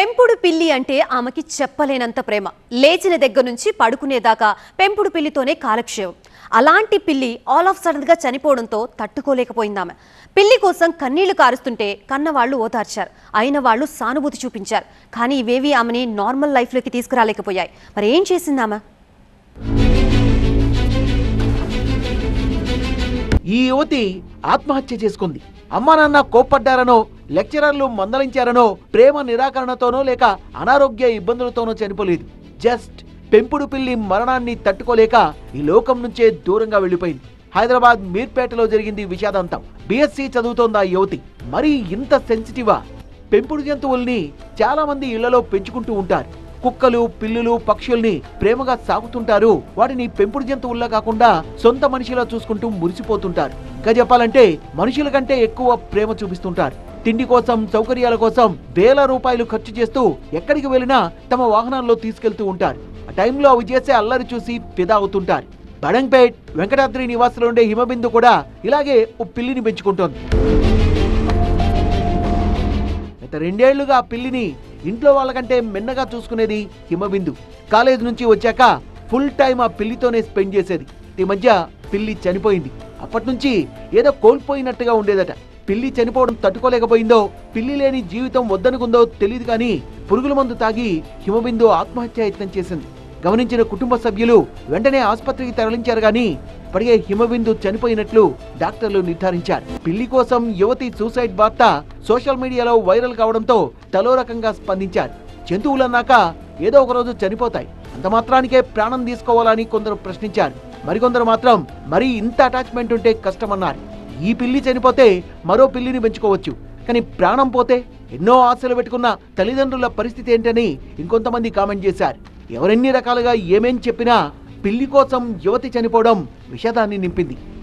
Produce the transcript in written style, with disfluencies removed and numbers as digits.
పెంపుడు పిల్లి అంటే ఆమెకి చెప్పలేనంత ప్రేమ. లేచిన దగ్గర నుంచి పడుకునేదాకా పెంపుడు పిల్లితోనే కాలక్షేపం. అలాంటి పిల్లి ఆల్ ఆఫ్ సడన్ గా చనిపోవడంతో తట్టుకోలేకపోయింది ఆమె. పిల్లి కోసం కన్నీళ్లు కారుస్తుంటే కన్నవాళ్లు ఓదార్చారు, అయిన వాళ్ళు సానుభూతి చూపించారు. కానీ ఇవేవి ఆమెని నార్మల్ లైఫ్లోకి తీసుకురాలేకపోయాయి. మరి ఏం చేసింది ఆమె? ఈ యువతి ఆత్మహత్య చేసుకుంది. అమ్మా నాన్న కోప్పడ్డారనో, లెక్చరర్లు మందలించారనో, ప్రేమ నిరాకరణతోనో లేక అనారోగ్య ఇబ్బందులతోనో చనిపోలేదు. జస్ట్ పెంపుడు పిల్లి మరణాన్ని తట్టుకోలేక ఈ లోకం నుంచే దూరంగా వెళ్లిపోయింది. హైదరాబాద్ మీర్పేటలో జరిగింది విషాదంతం. బిఎస్సి చదువుతోంది ఆ యువతి. మరి ఇంత సెన్సిటివా? పెంపుడు జంతువుల్ని చాలా మంది ఇళ్లలో పెంచుకుంటూ ఉంటారు. కుక్కలు, పిల్లులు, పక్షుల్ని ప్రేమగా సాగుతుంటారు. వాటిని పెంపుడు జంతువుల్లా కాకుండా సొంత మనిషిలా చూసుకుంటూ మురిసిపోతుంటారు. ఇంకా చెప్పాలంటే మనుషుల కంటే ఎక్కువ ప్రేమ చూపిస్తుంటారు. తిండి కోసం, సౌకర్యాల కోసం వేల రూపాయలు ఖర్చు చేస్తూ ఎక్కడికి వెళ్ళినా తమ వాహనాల్లో తీసుకెళ్తూ ఉంటారు. ఆ టైంలో అవి చేసే అల్లరి చూసి ఫిదా అవుతుంటారు. బడంగ్పేట్ వెంకటాద్రి నివాసంలో ఉండే హిమబిందు కూడా ఇలాగే ఓ పిల్లిని పెంచుకుంటోంది. గత 2 ఏళ్లుగా ఆ పిల్లిని ఇంట్లో వాళ్ళకంటే మిన్నగా చూసుకునేది హిమబిందు. కాలేజ్ నుంచి వచ్చాక ఫుల్ టైం ఆ పిల్లితోనే స్పెండ్ చేసేది. ఈ మధ్య పిల్లి చనిపోయింది. అప్పటి నుంచి ఏదో కోల్పోయినట్టుగా ఉండేదట. పిల్లి చనిపోవడం తట్టుకోలేకపోయిందో, పిల్లి లేని జీవితం వద్దనుకుందో తెలియదు కానీ పురుగుల మందు తాగి హిమబిందు ఆత్మహత్య యత్నం చేసింది. గమనించిన కుటుంబ సభ్యులు వెంటనే ఆసుపత్రికి తరలించారు గానీ ఇప్పటికే హిమబిందు చనిపోయినట్లు డాక్టర్లు నిర్ధారించారు. పిల్లి కోసం యువతి సూసైడ్ వార్త సోషల్ మీడియాలో వైరల్ కావడంతో తలో రకంగా స్పందించారు. జంతువులన్నాక ఏదో ఒక రోజు చనిపోతాయి, అంత మాత్రానికే ప్రాణం తీసుకోవాలని కొందరు ప్రశ్నించారు. మరికొందరు మాత్రం మరీ ఇంత అటాచ్మెంట్ ఉంటే కష్టమన్నారు. ఈ పిల్లి చనిపోతే మరో పిల్లిని పెంచుకోవచ్చు, కానీ ప్రాణం పోతే ఎన్నో ఆశలు పెట్టుకున్న తల్లిదండ్రుల పరిస్థితి ఏంటని ఇంకొంతమంది కామెంట్ చేశారు. ఎవరెన్ని రకాలుగా ఏమేం చెప్పినా పిల్లి కోసం యువతి చనిపోవడం విషాదాన్ని నింపింది.